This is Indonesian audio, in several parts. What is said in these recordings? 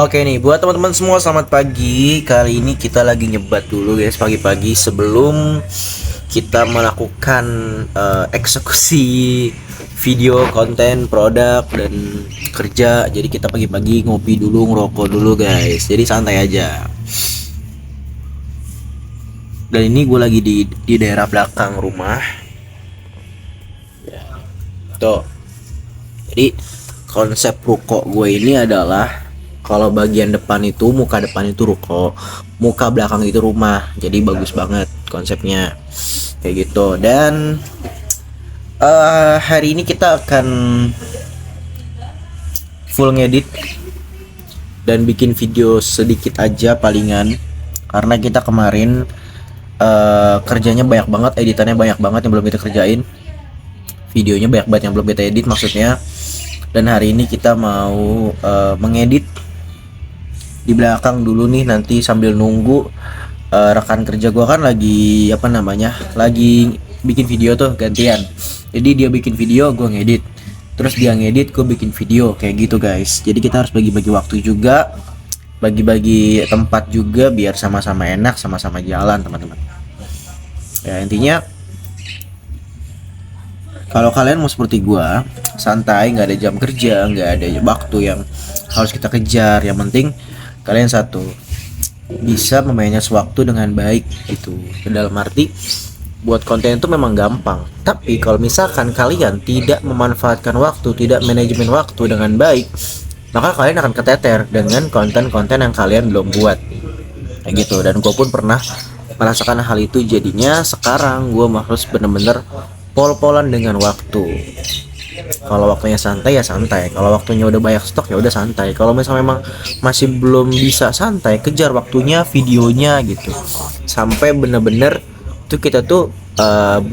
Oke nih, buat teman-teman semua selamat pagi. Kali ini kita lagi nyebat dulu guys pagi-pagi sebelum kita melakukan eksekusi video, konten, produk dan kerja. Jadi kita pagi-pagi ngopi dulu, ngerokok dulu guys. Jadi santai aja. Dan ini gue lagi di daerah belakang rumah. Tuh. Jadi konsep ruko gue ini adalah kalau bagian depan itu, muka depan itu ruko, muka belakang itu rumah. Jadi bagus banget konsepnya kayak gitu. Dan hari ini kita akan full ngedit dan bikin video sedikit aja palingan, karena kita kemarin kerjanya banyak banget, editannya banyak banget yang belum kita kerjain, videonya banyak banget yang belum kita edit maksudnya. Dan hari ini kita mau mengedit di belakang dulu nih, nanti sambil nunggu rekan kerja gua kan lagi lagi bikin video tuh gantian. Jadi dia bikin video, gua ngedit, terus dia ngedit, gua bikin video, kayak gitu guys. Jadi kita harus bagi-bagi waktu juga, bagi-bagi tempat juga, biar sama-sama enak, sama-sama jalan teman-teman. Ya intinya kalau kalian mau seperti gua, santai, nggak ada jam kerja, nggak ada waktu yang harus kita kejar. Yang penting kalian satu, bisa memanage waktu dengan baik gitu. Dalam arti buat konten itu memang gampang, tapi kalau misalkan kalian tidak memanfaatkan waktu, tidak manajemen waktu dengan baik, maka kalian akan keteter dengan konten-konten yang kalian belum buat kayak gitu. Dan gue pun pernah merasakan hal itu. Jadinya sekarang gue harus bener-bener pol-polan dengan waktu. Kalau waktunya santai ya santai, kalau waktunya udah banyak stok ya udah santai. Kalau misalnya memang masih belum bisa santai, kejar waktunya, videonya gitu, sampai bener-bener tuh kita tuh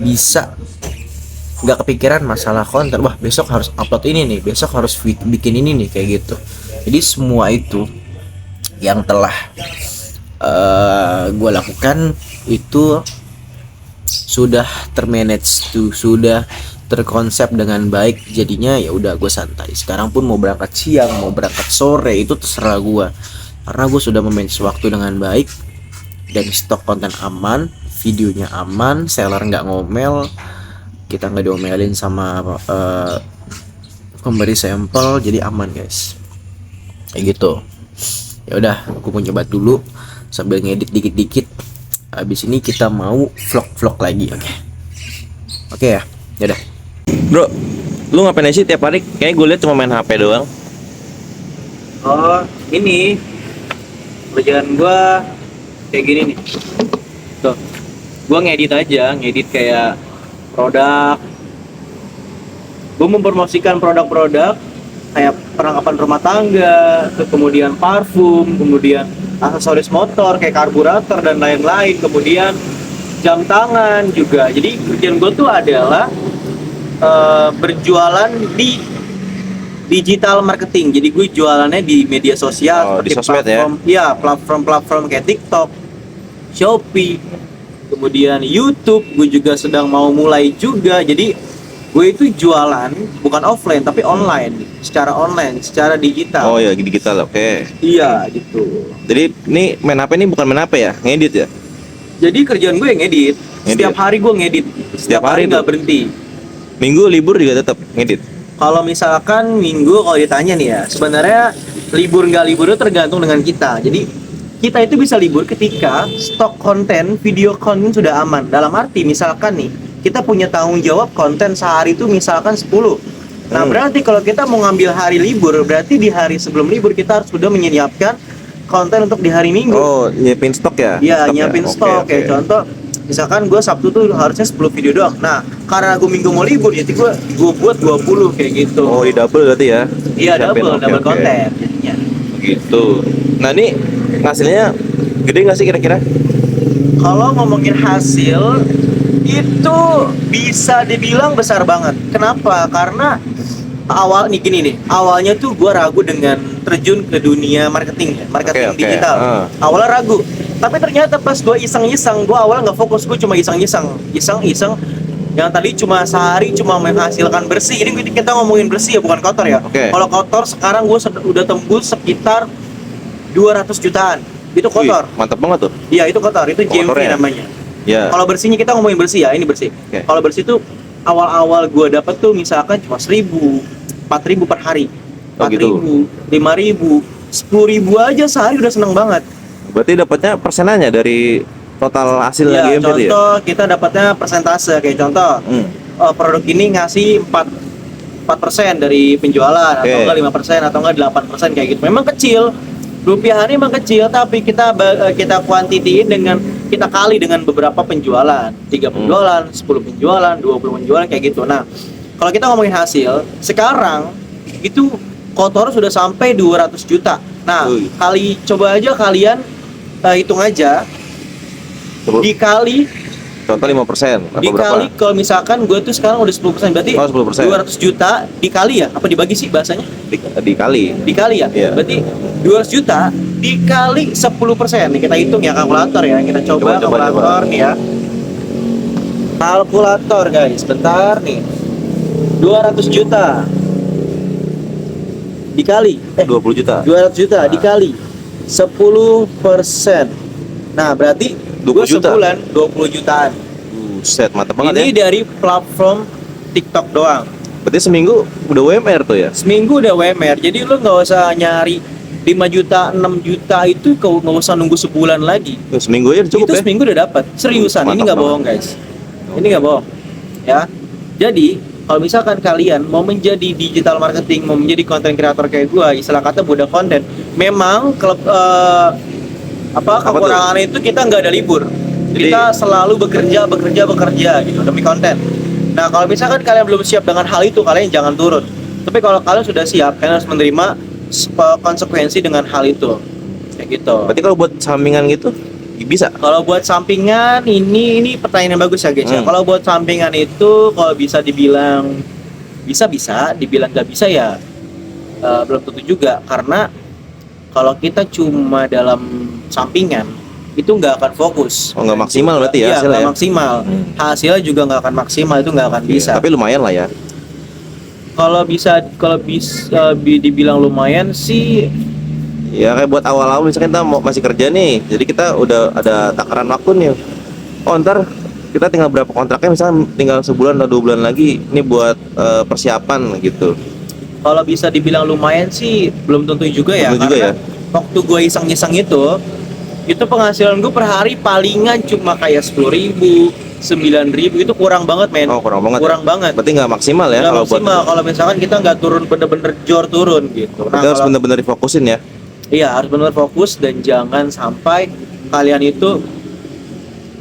bisa nggak kepikiran masalah konten. Wah besok harus upload ini nih, besok harus bikin ini nih, kayak gitu. Jadi semua itu yang telah gue lakukan itu sudah termanage tuh, sudah terkonsep dengan baik. Jadinya ya udah gue santai. Sekarang pun mau berangkat siang, mau berangkat sore, itu terserah gue, karena gue sudah memanage waktu dengan baik. Dan stok konten aman, videonya aman, seller nggak ngomel, kita nggak diomelin sama pemberi sampel, jadi aman guys, kayak gitu. Ya udah, aku mau coba dulu sambil ngedit dikit-dikit. Habis ini kita mau vlog lagi, oke ya. Yaudah Bro, lu ngapain sih tiap hari? Kayaknya gue liat cuma main HP doang. Oh ini kerjaan gua kayak gini nih. Tuh, gua ngedit kayak produk. Gua mempromosikan produk-produk kayak perlengkapan rumah tangga, kemudian parfum, kemudian aksesoris motor kayak karburator dan lain-lain, kemudian jam tangan juga. Jadi kerjaan gua tuh adalah berjualan di digital marketing. Jadi gue jualannya di media sosial, di seperti sosmed platform, ya platform kayak TikTok, Shopee, kemudian YouTube. Gue juga sedang mau mulai juga. Jadi gue itu jualan bukan offline tapi online, secara digital. Oh ya, digital, oke. Iya gitu. Jadi ini main HP ini bukan main HP ya? Ngedit ya? Jadi kerjaan gue yang ngedit. Setiap hari gue ngedit. Setiap hari nggak berhenti. Minggu libur juga tetap ngedit? Kalau misalkan minggu, kalau ditanya nih ya, sebenarnya libur nggak libur itu tergantung dengan kita. Jadi kita itu bisa libur ketika stok konten, video konten sudah aman. Dalam arti misalkan nih, kita punya tanggung jawab konten sehari itu misalkan 10. Nah berarti kalau kita mau ngambil hari libur, berarti di hari sebelum libur kita harus sudah menyiapkan konten untuk di hari Minggu. Oh, nyiapin stok ya? Iya, nyiapin stok. Kayak contoh, misalkan gue Sabtu tuh harusnya 10 video doang. Nah, karena gue Minggu mau libur, jadi gue buat 20 kayak gitu. Oh, di double berarti ya? Iya, double konten jadinya. Gitu. Nah, ini hasilnya gede nggak sih kira-kira? Kalau ngomongin hasil, itu bisa dibilang besar banget. Kenapa? Karena awalnya tuh gue ragu dengan terjun ke dunia marketing digital. Awalnya ragu, tapi ternyata pas gue iseng-iseng, gue awalnya nggak fokus, gue cuma iseng-iseng yang tadi cuma sehari cuma menghasilkan bersih. Ini kita ngomongin bersih ya, bukan kotor ya. Kalau kotor sekarang gue udah tembus sekitar 200 jutaan. Itu kotor. Wih, mantap banget tuh. Iya, itu kotor. Itu GMV Kotornya. namanya. Ya. Kalau bersihnya kita ngomongin bersih ya, ini bersih. Oke. Kalau bersih tuh awal-awal gua dapat tuh misalkan cuma 1.000, 4.000 per hari. Oh, 4.000, 5.000, 10.000 aja sehari udah seneng banget. Berarti dapatnya persenannya dari total hasil Ya, GMV itu ya? contoh kita dapatnya persentase kayak contoh produk ini ngasih 4% dari penjualan atau Oke. enggak 5% atau enggak 8% kayak gitu. Memang kecil. Rupiahannya memang kecil tapi kita kuantitiin dengan kita kali dengan beberapa penjualan. 3 penjualan, 10 penjualan, 20 penjualan kayak gitu. Nah, kalau kita ngomongin hasil, sekarang itu kotor sudah sampai 200 juta. Nah, Wih. coba aja kalian hitung aja dikali Total 5%. Apa dikali berapa? kalau misalkan gue tuh sekarang udah 10%, berarti Oh, 10%. 200 juta dikali ya, apa dibagi sih bahasanya, Dikali. dikali ya. Iya. Berarti 200 juta dikali 10%. Nih kita hitung ya, kalkulator ya, kita coba kalkulator nih ya, kalkulator guys, bentar nih. 200 juta dikali 20 juta. 200 juta dikali 10%. Nah, berarti 20 gue juta. sebulan 20 jutaan. Set, mantap banget Ini ya. dari platform TikTok doang. Berarti seminggu udah WMR tuh ya? Seminggu udah WMR. Jadi lu nggak usah nyari 5 juta, 6 juta itu kau nggak usah nunggu sebulan lagi. Seminggu aja cukup Itu ya? seminggu udah dapat. Seriusan, ini Mantap nggak banget. bohong guys. Ini nggak bohong. Ya. Jadi kalau misalkan kalian mau menjadi digital marketing, mau menjadi content creator kayak gua, istilah kata budak konten, memang kekurangan itu kita nggak ada libur. Jadi- Kita selalu bekerja gitu demi konten. Nah, kalau misalkan kalian belum siap dengan hal itu, kalian jangan turun. Tapi kalau kalian sudah siap, kalian harus menerima konsekuensi dengan hal itu. Kayak gitu. Berarti kalau buat sampingan gitu bisa? Kalau buat sampingan ini pertanyaan yang bagus ya guys ya. Kalau buat sampingan itu kalau bisa dibilang bisa, dibilang nggak bisa ya belum tentu juga, karena kalau kita cuma dalam sampingan itu nggak akan fokus. Oh, nggak maksimal berarti ya Iya, hasilnya nggak ya? maksimal. Hasilnya juga nggak akan maksimal, itu nggak akan bisa. Tapi lumayan lah ya. Kalau bisa dibilang lumayan sih. Ya kayak buat awal-awal misalnya kita masih kerja nih, jadi kita udah ada takaran waktu nih. Oh ntar kita tinggal berapa kontraknya, misalnya tinggal sebulan atau 2 bulan lagi, ini buat persiapan gitu. Kalau bisa dibilang lumayan sih belum tentu juga ya, Belum juga karena ya? waktu gue iseng-iseng itu penghasilan gue per hari palingan cuma kayak 10.000, 9.000, itu kurang banget men. Oh kurang banget. Kurang banget. Berarti nggak maksimal ya Nggak kalau maksimal buat. kalau misalkan kita nggak turun bener-bener jor turun gitu. Berarti harus bener-bener difokusin ya. Iya, harus benar fokus dan jangan sampai kalian itu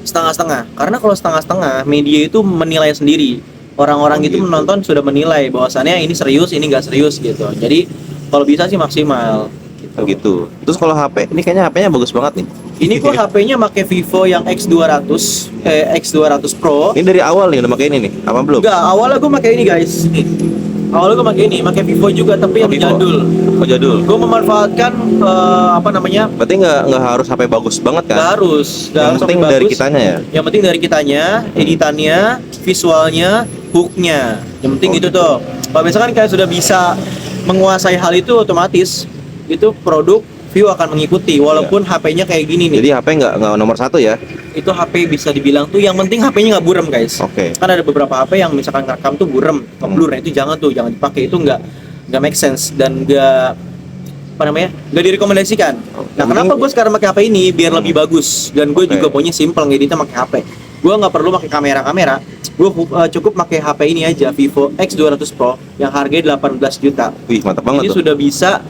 setengah-setengah. Karena kalau setengah-setengah, media itu menilai sendiri. Orang-orang itu gitu. menonton sudah menilai bahwasannya ini serius, ini nggak serius gitu. Jadi kalau bisa sih maksimal. Gitu. Terus kalau HP, ini kayaknya HP-nya bagus banget nih. Ini gua HP-nya pakai Vivo yang X200 Pro. Ini dari awal nih udah pakai ini nih, apa belum? Enggak, awalnya gua pakai ini guys. Awalnya gua pakai ini, pakai Vivo juga tapi yang Vivo. jadul. Oh jadul. Gua memanfaatkan Berarti nggak harus HP bagus banget nggak kan? harus, nggak Yang harus penting sampai dari bagus. kitanya ya. Yang penting dari kitanya, editannya, visualnya, hooknya. Yang penting itu tuh. Kalau misalkan kalian sudah bisa menguasai hal itu, otomatis itu produk view akan mengikuti. Walaupun HP-nya kayak gini nih. Jadi HP nggak nomor 1 ya? Itu HP bisa dibilang tuh yang penting HP-nya nggak burem guys. Oke. Kan ada beberapa HP yang misalkan ngerekam tuh burem, ngeblur. Nah, itu jangan dipakai. Itu nggak make sense dan nggak direkomendasikan. Nah, kenapa gue sekarang pakai HP ini biar lebih bagus dan gue Oke. juga punya simple ngeditnya pakai HP. Gue nggak perlu pakai kamera. Gue cukup pakai HP ini aja, Vivo X200 Pro yang harganya 18 juta. Wih mantap banget Ini tuh. sudah bisa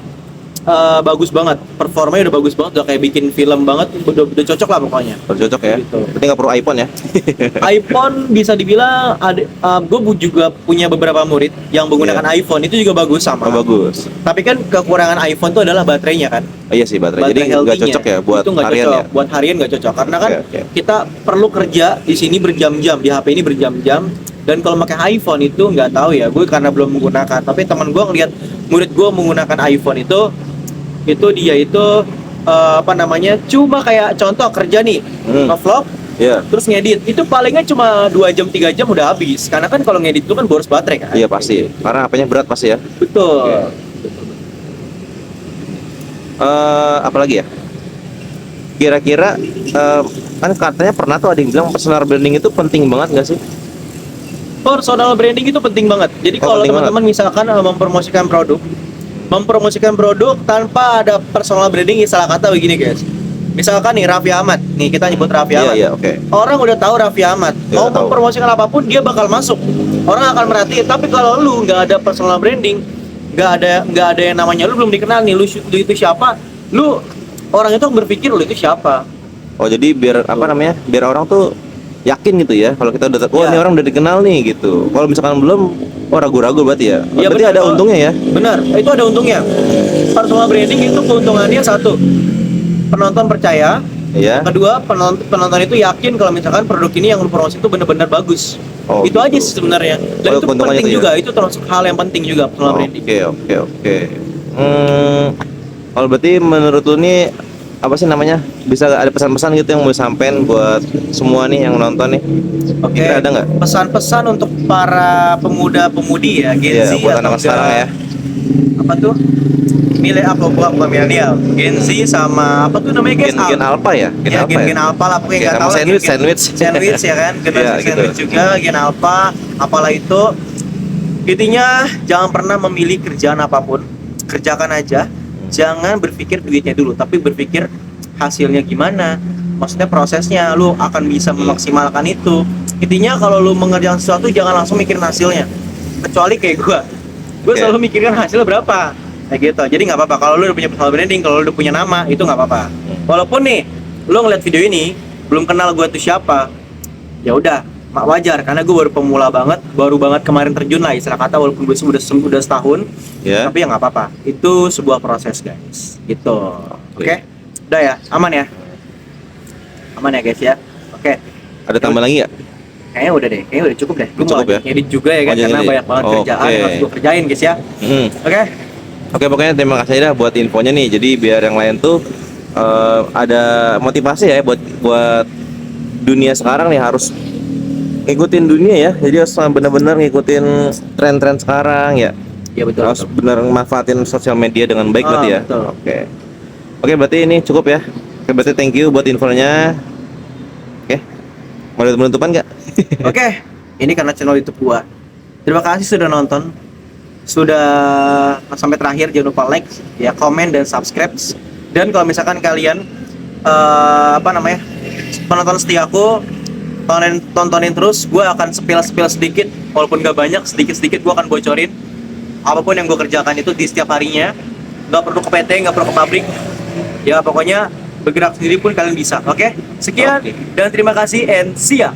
bagus banget, performanya udah bagus banget, udah kayak bikin film banget, udah cocok lah pokoknya. Udah cocok ya. Gitu. Berarti nggak perlu iPhone ya? iPhone bisa dibilang gue juga punya beberapa murid yang menggunakan iPhone, itu juga bagus sama. Oh, bagus. Tapi kan kekurangan iPhone itu adalah baterainya kan. Oh, iya sih baterai. Jadi nggak healthy-nya. cocok ya buat Itu nggak harian cocok. ya. Buat harian nggak cocok karena kan Oke. kita perlu kerja di sini berjam-jam, di HP ini berjam-jam. Dan kalau pakai iPhone itu nggak tahu ya, gue karena belum menggunakan. Tapi teman gue ngeliat murid gue menggunakan iPhone itu dia cuma kayak contoh kerja nih, nge-vlog, Iya. terus ngedit itu palingnya cuma 2 jam 3 jam udah habis, karena kan kalau ngedit itu kan boros baterai kan. Iya pasti. Karena HP-nya berat pasti ya. Betul. Apalagi ya? Kira-kira kan katanya pernah tuh ada yang bilang personal branding itu penting banget nggak sih? Personal branding itu penting banget. Jadi Oh, kalau penting teman-teman misalkan mempromosikan produk tanpa ada personal branding, salah kata begini guys. Misalkan nih Raffi Ahmad, nih kita nyebut Raffi Iya Ahmad. iya oke. Orang udah tahu Raffi Ahmad, Iya, mau tahu. mempromosikan apapun dia bakal masuk. Orang akan merhatiin. Tapi kalau lu nggak ada personal branding, nggak ada yang namanya lu belum dikenal nih, lu itu siapa? Lu orang itu berpikir lu itu siapa? Oh jadi biar apa namanya? Biar orang tuh yakin gitu ya kalau kita udah oh Ya. ini orang udah dikenal nih gitu. Kalau misalkan belum, oh ragu-ragu berarti ya. Iya, Berarti benar. ada Oh, untungnya ya. Benar, itu ada untungnya. Personal branding itu keuntungannya satu, penonton percaya. Iya. Kedua, penonton itu yakin kalau misalkan produk ini yang lu promosi itu benar-benar bagus. Oh, Itu gitu. aja sih sebenarnya. Dan Oh, itu keuntungannya penting itu ya? juga, itu termasuk hal yang penting juga personal branding. Oke. Kalau berarti menurut lu nih apa sih namanya? Bisa ada pesan-pesan gitu yang mau disampaikan buat semua nih yang nonton nih? Oke. Kira ada nggak? Pesan-pesan untuk para pemuda-pemudi ya, Gen Iya, Z buat atau anak sekarang ya. apa tuh? Bukan milenial. Gen Z sama apa tuh namanya guys? Gen Alpha ya? Ya, gen Alpha lah pokoknya nggak Sama tahu lah, sandwich. sandwich ya kan, generasi Iya, gitu. sandwich juga, gen Alpha, apalah itu. Intinya jangan pernah memilih kerjaan apapun, kerjakan aja. Jangan berpikir duitnya dulu, tapi berpikir hasilnya gimana. Maksudnya prosesnya, lu akan bisa memaksimalkan itu. Intinya kalau lu mengerjakan sesuatu jangan langsung mikirin hasilnya. Kecuali kayak gue Oke. selalu mikirin hasilnya berapa. Kayak gitu. Jadi nggak apa-apa kalau lu udah punya personal branding, kalau lu udah punya nama itu nggak apa-apa. Walaupun nih lu ngeliat video ini belum kenal gue tuh siapa, ya udah wajar karena gue baru pemula banget, baru banget kemarin terjun lah istilah kata, walaupun gue udah setahun, Ya. tapi ya nggak apa-apa. Itu sebuah proses guys. Gitu. Oke. Udah ya, aman ya, aman ya guys ya. Oke. Ada tambah lagi nggak? Kayaknya udah deh, kayaknya udah cukup deh. Gue mau Cukup ya? ngedit juga ya kan, Oh, karena ngedit. banyak banget Oke. kerjaan yang harus gue kerjain guys ya. Hmm. Oke. Oke, pokoknya terima kasih dah buat infonya nih. Jadi biar yang lain tuh ada motivasi ya buat dunia sekarang nih, harus ngikutin dunia ya. Jadi harus benar-benar ngikutin tren-tren sekarang ya. Ya betul. Harus benar manfaatin sosial media dengan baik berarti ya. Betul. Oke, berarti ini cukup ya. Oke, berarti thank you buat infonya. Oke. Mau ada penutupan nggak? Oke, ini karena channel YouTube gua. Terima kasih sudah nonton. Sudah sampai terakhir, jangan lupa like, ya, komen dan subscribe. Dan kalau misalkan kalian penonton setiaku, tontonin terus, gua akan spill sedikit, walaupun gak banyak, sedikit gua akan bocorin apapun yang gua kerjakan itu di setiap harinya. Gak perlu ke PT, gak perlu ke pabrik. Ya pokoknya bergerak sendiri pun kalian bisa. Oke? Sekian Oke. dan terima kasih and see ya.